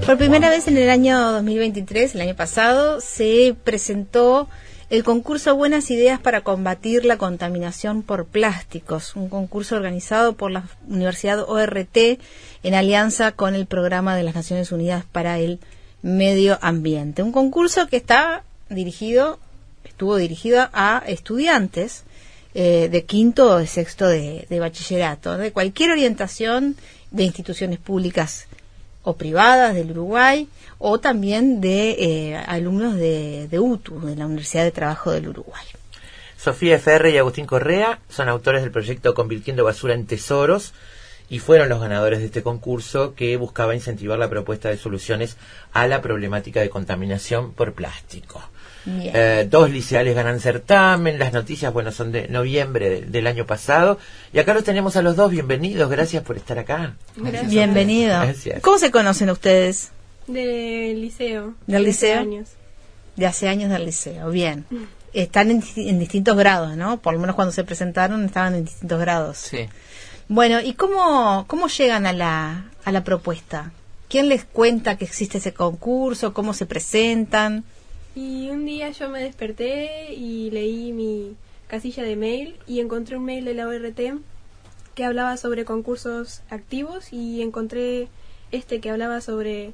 Por primera vez en el año 2023, el año pasado, se presentó el concurso Buenas Ideas para combatir la contaminación por plásticos, un concurso organizado por la Universidad ORT en alianza con el Programa de las Naciones Unidas para el Medio Ambiente. Un concurso que estuvo dirigido a estudiantes de quinto o de sexto de bachillerato, de cualquier orientación, de instituciones públicas o privadas del Uruguay, o también de alumnos de UTU, de la Universidad de Trabajo del Uruguay. Sofía Ferre y Agustín Correa son autores del proyecto Convirtiendo Basura en Tesoros y fueron los ganadores de este concurso que buscaba incentivar la propuesta de soluciones a la problemática de contaminación por plástico. 2 liceales ganan certamen. Las noticias, son de noviembre del año pasado. Y acá los tenemos a los dos. Bienvenidos, gracias por estar acá. Gracias. Bienvenido. Gracias. ¿Cómo se conocen ustedes? Del liceo. ¿Del liceo? Hace años. De hace años del liceo, bien. Están en distintos grados, ¿no? Por lo menos cuando se presentaron estaban en distintos grados. Sí. Bueno, ¿y cómo llegan a la propuesta? ¿Quién les cuenta que existe ese concurso? ¿Cómo se presentan? Y un día yo me desperté y leí mi casilla de mail y encontré un mail de la ORT que hablaba sobre concursos activos y encontré que hablaba sobre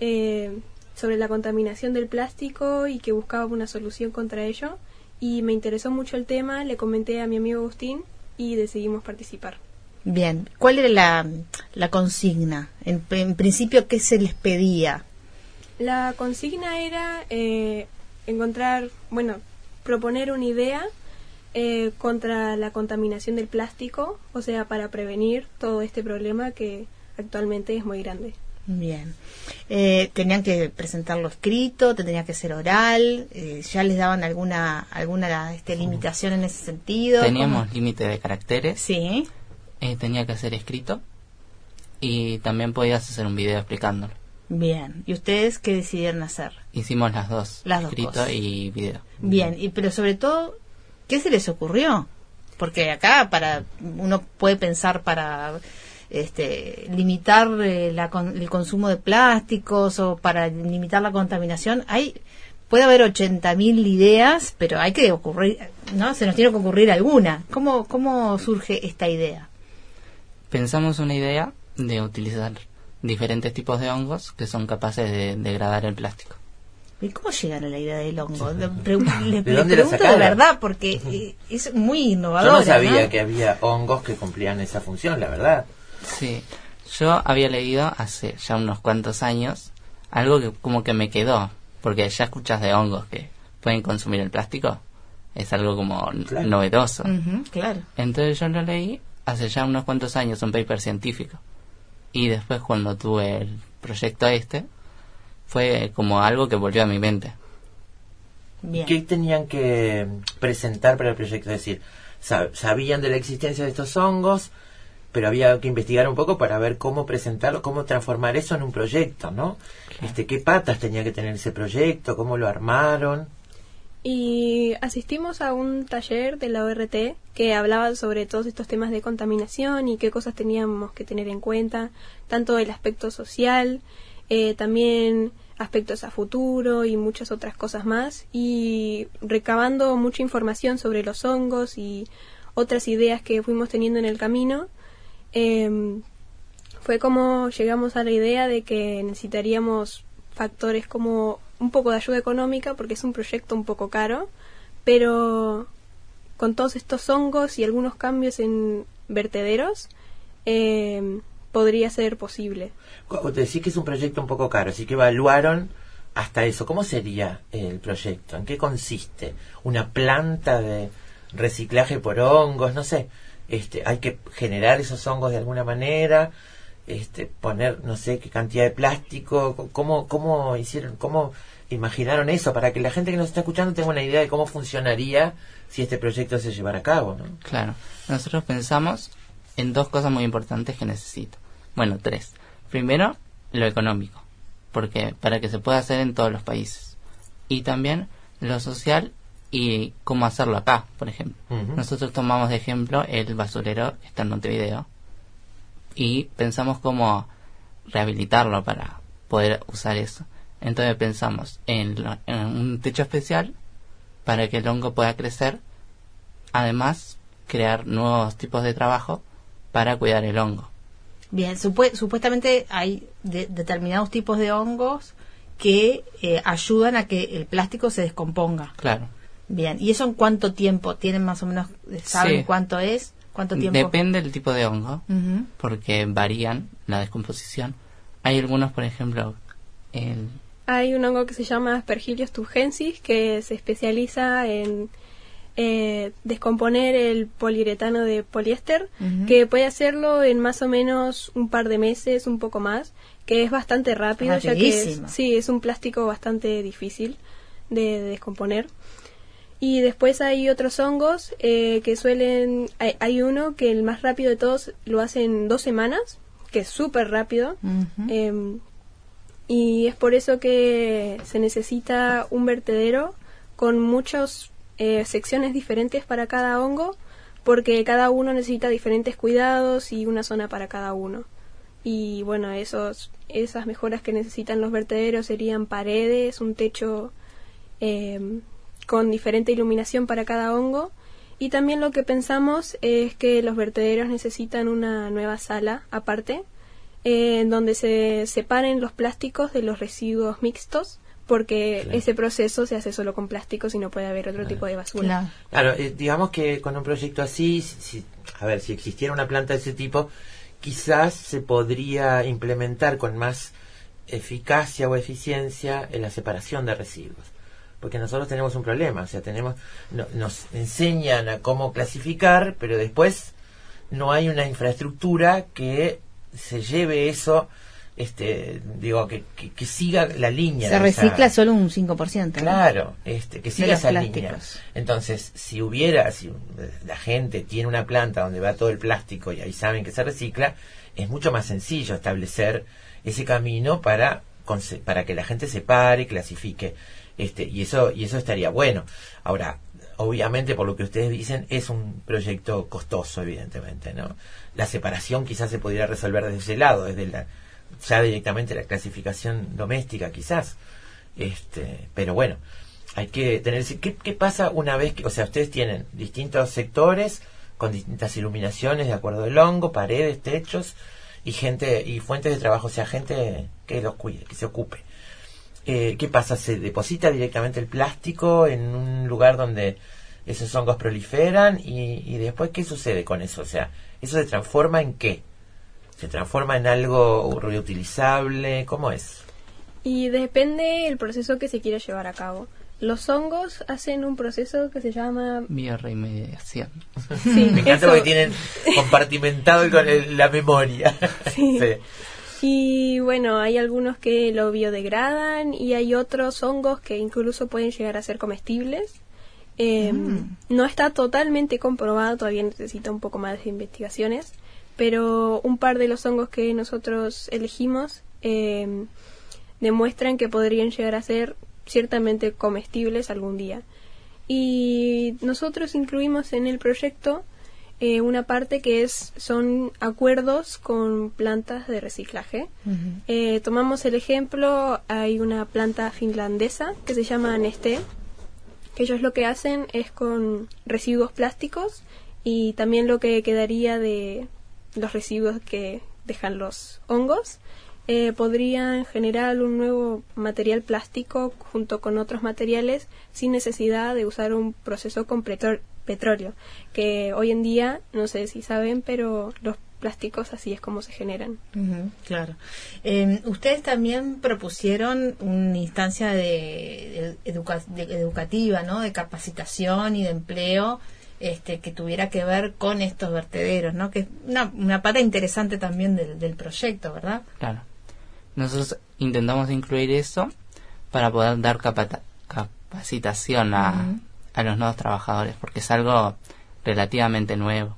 la contaminación del plástico y que buscaba una solución contra ello, y me interesó mucho el tema. Le comenté a mi amigo Agustín y decidimos participar. Bien, ¿cuál era la consigna? En principio, ¿qué se les pedía? La consigna era proponer una idea contra la contaminación del plástico, o sea, para prevenir todo este problema que actualmente es muy grande. Bien. ¿Tenían que presentarlo escrito? ¿Tendría que ser oral? ¿Ya les daban alguna limitación en ese sentido? Teníamos límite de caracteres. Sí. Tenía que ser escrito y también podías hacer un video explicándolo. Bien. ¿Y ustedes qué decidieron hacer? Hicimos las dos, escrito cosas. Y video. Bien, pero sobre todo, ¿qué se les ocurrió? Porque acá uno puede pensar para limitar el consumo de plásticos o para limitar la contaminación. Puede haber 80.000 ideas, pero hay que ¿no? Se nos tiene que ocurrir alguna. ¿Cómo surge esta idea? Pensamos una idea de utilizar diferentes tipos de hongos que son capaces de degradar el plástico. ¿Y cómo llegan a la idea del hongo? Les dónde la pregunto sacaron? de verdad, porque es muy innovador. Yo no sabía que había hongos que cumplían esa función, la verdad. Sí, yo había leído hace ya unos cuantos años algo que como que me quedó, porque ya escuchas de hongos que pueden consumir el plástico, es algo como novedoso. Claro. Entonces yo lo leí hace ya unos cuantos años, un paper científico, y después cuando tuve el proyecto fue como algo que volvió a mi mente. Bien. ¿Qué tenían que presentar para el proyecto? Es decir, sabían de la existencia de estos hongos, pero había que investigar un poco para ver cómo presentarlo, cómo transformar eso en un proyecto, ¿no? Claro. ¿Qué patas tenía que tener ese proyecto? ¿Cómo lo armaron? Y asistimos a un taller de la ORT que hablaba sobre todos estos temas de contaminación y qué cosas teníamos que tener en cuenta, tanto el aspecto social, también aspectos a futuro y muchas otras cosas más, y recabando mucha información sobre los hongos y otras ideas que fuimos teniendo en el camino. Fue como llegamos a la idea de que necesitaríamos factores como un poco de ayuda económica, porque es un proyecto un poco caro, pero con todos estos hongos y algunos cambios en vertederos podría ser posible. Te decís que es un proyecto un poco caro, así que evaluaron hasta eso. ¿Cómo sería el proyecto? ¿En qué consiste? ¿Una planta de reciclaje por hongos? No sé. Hay que generar esos hongos de alguna manera, poner no sé qué cantidad de plástico. ¿Cómo hicieron, cómo imaginaron eso para que la gente que nos está escuchando tenga una idea de cómo funcionaría si este proyecto se llevara a cabo, ¿no? Claro, nosotros pensamos en 2 cosas muy importantes que necesito. Bueno, 3. Primero, lo económico, porque para que se pueda hacer en todos los países, y también lo social y cómo hacerlo acá, por ejemplo. Nosotros tomamos de ejemplo el basurero que está en Montevideo y pensamos cómo rehabilitarlo para poder usar eso. Entonces pensamos en un techo especial para que el hongo pueda crecer, además crear nuevos tipos de trabajo para cuidar el hongo. Bien, supuestamente hay determinados tipos de hongos que ayudan a que el plástico se descomponga. Claro. Bien, ¿y eso en cuánto tiempo? ¿Tienen más o menos, saben Sí. cuánto es? ¿Cuánto tiempo? Depende del tipo de hongo, Ujú. porque varían la descomposición. Hay algunos, por ejemplo, Hay un hongo que se llama Aspergillus tugensis que se especializa en descomponer el poliuretano de poliéster, Ujú. que puede hacerlo en más o menos un par de meses, un poco más, que es bastante rápido, ya que Rapidísimo. es un plástico bastante difícil de descomponer. Y después hay otros hongos que suelen... Hay uno que el más rápido de todos lo hace en 2 semanas, que es súper rápido. Ujú. Y es por eso que se necesita un vertedero con muchas secciones diferentes para cada hongo, porque cada uno necesita diferentes cuidados y una zona para cada uno. Y bueno, esas mejoras que necesitan los vertederos serían paredes, un techo con diferente iluminación para cada hongo. Y también lo que pensamos es que los vertederos necesitan una nueva sala aparte, en donde se separen los plásticos de los residuos mixtos, porque Claro. ese proceso se hace solo con plásticos y no puede haber otro tipo de basura. Claro. Claro, digamos que con un proyecto así, a ver, si existiera una planta de ese tipo, quizás se podría implementar con más eficacia o eficiencia en la separación de residuos. Porque nosotros tenemos un problema, o sea, nos enseñan a cómo clasificar, pero después no hay una infraestructura que se lleve eso, que siga la línea. Se de esa- recicla solo un 5%. ¿no? Claro, que siga los esa línea. plásticos. Entonces, si la gente tiene una planta donde va todo el plástico y ahí saben que se recicla, es mucho más sencillo establecer ese camino para que la gente se pare, clasifique, y eso estaría bueno. Ahora, obviamente, por lo que ustedes dicen, es un proyecto costoso, evidentemente, ¿no? La separación quizás se pudiera resolver desde ese lado, ya directamente la clasificación doméstica, quizás. Pero bueno, hay que tener... ¿Qué pasa una vez que... O sea, ustedes tienen distintos sectores con distintas iluminaciones de acuerdo al hongo, paredes, techos y gente y fuentes de trabajo, o sea, gente que los cuide, que se ocupe. ¿Qué pasa? ¿Se deposita directamente el plástico en un lugar donde esos hongos proliferan? Y después, ¿qué sucede con eso? O sea, ¿eso se transforma en qué? ¿Se transforma en algo reutilizable? ¿Cómo es? Y depende el proceso que se quiera llevar a cabo. Los hongos hacen un proceso que se llama... bioremediación. Sí, Me encanta eso. porque tienen compartimentado la memoria. Sí. Sí. Y bueno, hay algunos que lo biodegradan y hay otros hongos que incluso pueden llegar a ser comestibles. No está totalmente comprobado, todavía necesita un poco más de investigaciones, pero un par de los hongos que nosotros elegimos demuestran que podrían llegar a ser ciertamente comestibles algún día. Y nosotros incluimos en el proyecto una parte que son acuerdos con plantas de reciclaje. Ujú. Tomamos el ejemplo, hay una planta finlandesa que se llama Nesté, que ellos lo que hacen es con residuos plásticos y también lo que quedaría de los residuos que dejan los hongos, podrían generar un nuevo material plástico junto con otros materiales sin necesidad de usar un proceso con petróleo, que hoy en día, no sé si saben, pero los plásticos así es como se generan. Ujú, claro. Ustedes también propusieron una instancia educativa, ¿no? De capacitación y de empleo, que tuviera que ver con estos vertederos, ¿no? Que es una pata interesante también del proyecto, ¿verdad? Claro. Nosotros intentamos incluir eso para poder dar capacitación a los nuevos trabajadores, porque es algo relativamente nuevo.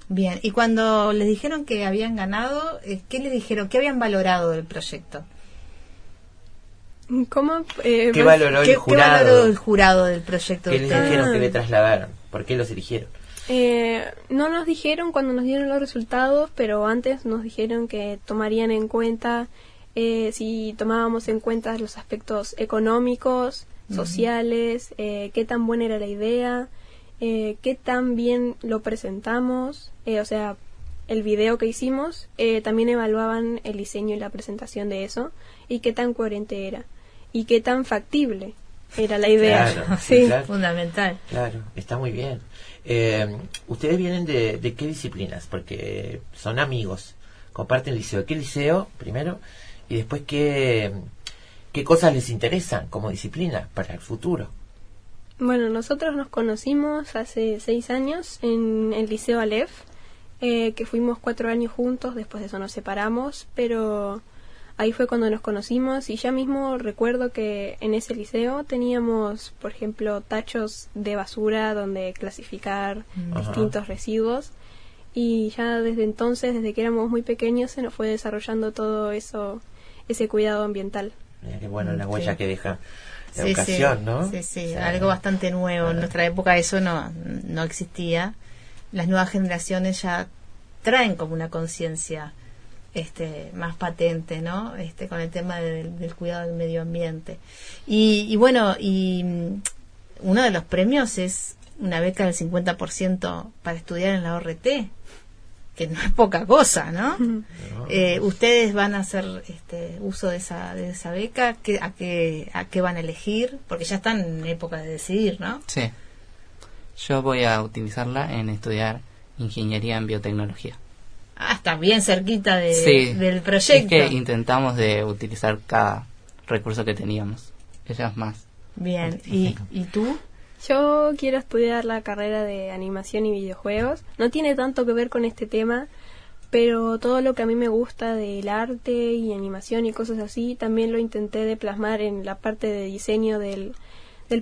Bien, y cuando les dijeron que habían ganado, ¿qué les dijeron? ¿Qué habían valorado del proyecto? ¿Cómo? ¿Qué valoró el ¿Qué jurado? valoró el jurado del proyecto? ¿Qué de les ustedes? dijeron que le trasladaron? ¿Por qué los eligieron? No nos dijeron cuando nos dieron los resultados, pero antes nos dijeron que tomarían en cuenta si tomábamos en cuenta los aspectos económicos, sociales, qué tan buena era la idea, qué tan bien lo presentamos, o sea, el video que hicimos, también evaluaban el diseño y la presentación de eso, y qué tan coherente era, y qué tan factible era la idea. Claro, Sí. claro. Fundamental. Claro, está muy bien. ¿Ustedes vienen de qué disciplinas? Porque son amigos, comparten liceo. ¿Qué liceo, primero? Y después, ¿qué cosas les interesan como disciplina para el futuro? Bueno, nosotros nos conocimos hace 6 años en el Liceo Aleph, que fuimos 4 años juntos, después de eso nos separamos, pero ahí fue cuando nos conocimos y ya mismo recuerdo que en ese liceo teníamos, por ejemplo, tachos de basura donde clasificar distintos residuos, y ya desde entonces, desde que éramos muy pequeños, se nos fue desarrollando todo eso, ese cuidado ambiental. Mira qué bueno la huella Sí. que deja la Sí, educación, sí, ¿no? sí, sí, O sea, algo bastante nuevo. En nuestra época eso no existía. Las nuevas generaciones ya traen como una conciencia más patente, ¿no? Con el tema del cuidado del medio ambiente. Y bueno, uno de los premios es una beca del 50% para estudiar en la ORT, que no es poca cosa, ¿no? ¿Ustedes van a hacer uso de esa beca? ¿A qué van a elegir? Porque ya están en época de decidir, ¿no? Sí. Yo voy a utilizarla en estudiar ingeniería en biotecnología. Ah, está bien cerquita Sí. del proyecto. Es que intentamos de utilizar cada recurso que teníamos. Ella es más. Bien, ¿y tú? Yo quiero estudiar la carrera de animación y videojuegos. No tiene tanto que ver con este tema, pero todo lo que a mí me gusta del arte y animación y cosas así, también lo intenté de plasmar en la parte de diseño del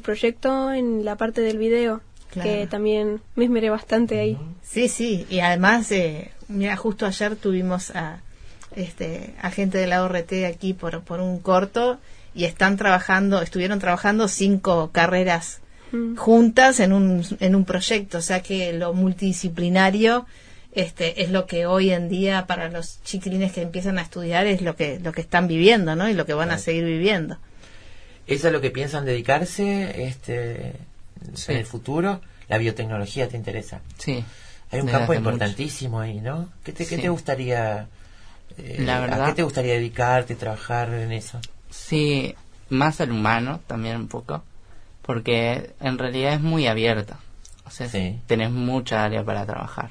proyecto, en la parte del video, Claro. que también me esmeré bastante ahí. Sí, sí, y además, mira, justo ayer tuvimos a gente de la ORT aquí por un corto y estuvieron trabajando 5 carreras juntas en un proyecto, o sea que lo multidisciplinario es lo que hoy en día para los chiquilines que empiezan a estudiar es lo que están viviendo, ¿no? Y lo que van a seguir viviendo. ¿Eso es lo que piensan dedicarse Sí. en el futuro? ¿La biotecnología te interesa? Sí. Hay un desde campo hace importantísimo ahí, ¿no? ¿Qué Sí. te gustaría La verdad- ¿a qué te gustaría dedicarte, trabajar en eso? Sí, más al humano también un poco, porque en realidad es muy abierta. O sea, Sí. tenés mucha área para trabajar.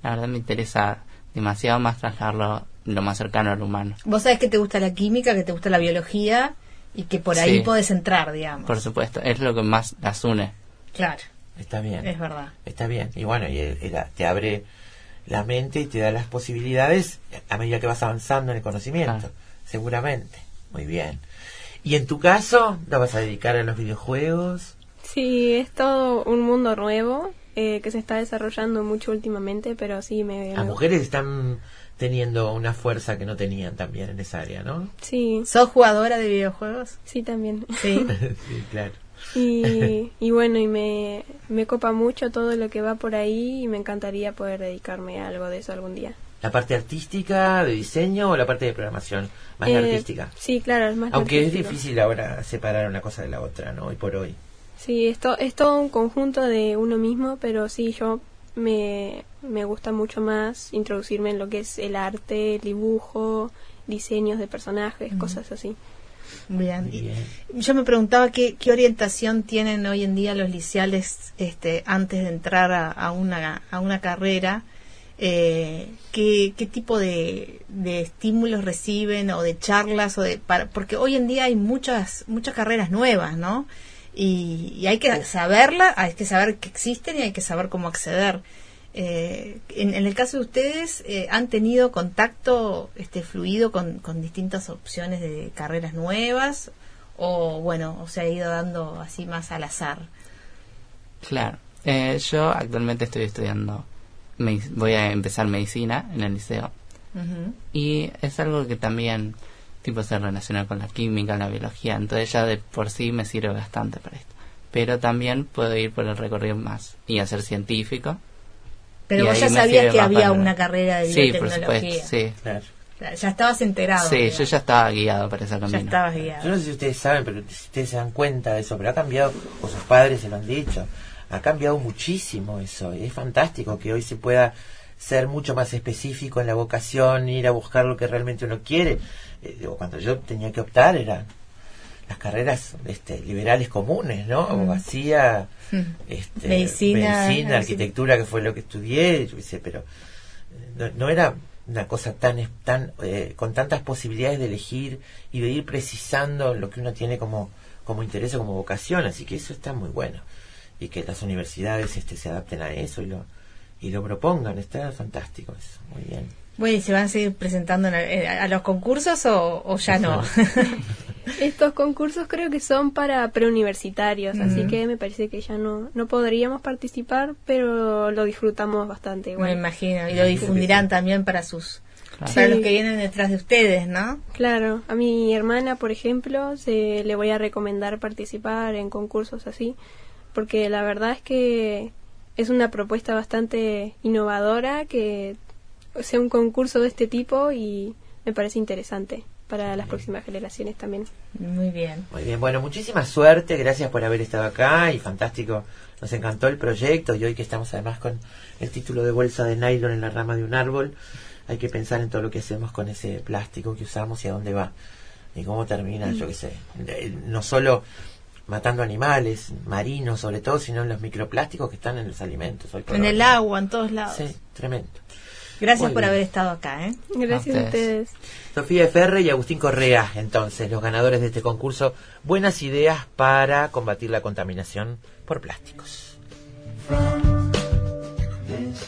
La verdad me interesa demasiado más trasladarlo lo más cercano al humano. Vos sabés que te gusta la química, que te gusta la biología y que por ahí Sí. podés entrar, digamos. Por supuesto, es lo que más las une. Claro, Está bien. es verdad. Está bien. Y bueno, te abre la mente y te da las posibilidades a medida que vas avanzando en el conocimiento. Claro. Seguramente. Muy bien. ¿Y en tu caso, te vas a dedicar a los videojuegos? Sí, es todo un mundo nuevo que se está desarrollando mucho últimamente, pero sí Las mujeres están teniendo una fuerza que no tenían también en esa área, ¿no? Sí, ¿Sos jugadora de videojuegos? sí también. Sí. Sí, claro. Y bueno, y me copa mucho todo lo que va por ahí y me encantaría poder dedicarme a algo de eso algún día. ¿La parte artística, de diseño o la parte de programación? Más la artística. Sí, claro, es más Aunque es artístico. difícil ahora separar una cosa de la otra, ¿no? Hoy por hoy. Sí, es todo un conjunto de uno mismo, pero sí, yo me gusta mucho más introducirme en lo que es el arte, el dibujo, diseños de personajes, cosas así. Bien. Muy bien. Yo me preguntaba qué orientación tienen hoy en día los liceales antes de entrar a una carrera. ¿Qué tipo de estímulos reciben o de charlas porque hoy en día hay muchas carreras nuevas, ¿no? Y hay que saberlas, hay que saber que existen y hay que saber cómo acceder. En el caso de ustedes, ¿han tenido contacto fluido con distintas opciones de carreras nuevas? O se ha ido dando así más al azar. Claro. Yo actualmente estoy estudiando, voy a empezar medicina en el liceo. Ujú. Y es algo que también tipo se relaciona con la química, la biología, entonces ya de por sí me sirve bastante para esto. Pero también puedo ir por el recorrido más y hacer científico. Pero Y vos ahí ya me sabías sirve que más había para- una carrera de Sí, por biotecnología. supuesto, sí. Claro. Ya estabas enterado. Sí, digamos. yo ya estaba guiado para ese Ya camino. estabas Yo guiado. no sé si ustedes saben, pero si ustedes se dan cuenta de eso, pero ha cambiado, o sus padres se lo han dicho, ha cambiado muchísimo eso. Y es fantástico que hoy se pueda ser mucho más específico en la vocación, ir a buscar lo que realmente uno quiere. Cuando yo tenía que optar eran las carreras liberales comunes, ¿no? Abogacía, Medicina, arquitectura, que fue lo que estudié, yo qué sé, pero no era una cosa tan con tantas posibilidades de elegir y de ir precisando lo que uno tiene como interés o como vocación, así que eso está muy bueno, y que las universidades se adapten a eso y lo propongan, está fantástico eso, muy bien. Bueno, ¿y se van a seguir presentando a los concursos o ya no? Estos concursos creo que son para preuniversitarios, así que me parece que ya no podríamos participar, pero lo disfrutamos bastante igual. Me imagino, y lo difundirán también para Claro. para Sí. los que vienen detrás de ustedes, ¿no? Claro, a mi hermana, por ejemplo, le voy a recomendar participar en concursos así, porque la verdad es que es una propuesta bastante innovadora, que sea un concurso de este tipo, y me parece interesante para las próximas generaciones también. Muy bien. Muy bien, bueno, muchísima suerte, gracias por haber estado acá y fantástico, nos encantó el proyecto y hoy que estamos además con el título de bolsa de nylon en la rama de un árbol, hay que pensar en todo lo que hacemos con ese plástico que usamos y a dónde va y cómo termina, yo qué sé, no solo matando animales, marinos sobre todo, sino en los microplásticos que están en los alimentos. Hoy por En hoy. el agua, en todos lados. Sí, tremendo. Gracias Muy por bien. haber estado acá, ¿eh? Gracias A a ustedes. ustedes. Sofía Ferre y Agustín Correa, entonces, los ganadores de este concurso, buenas ideas para combatir la contaminación por plásticos. From this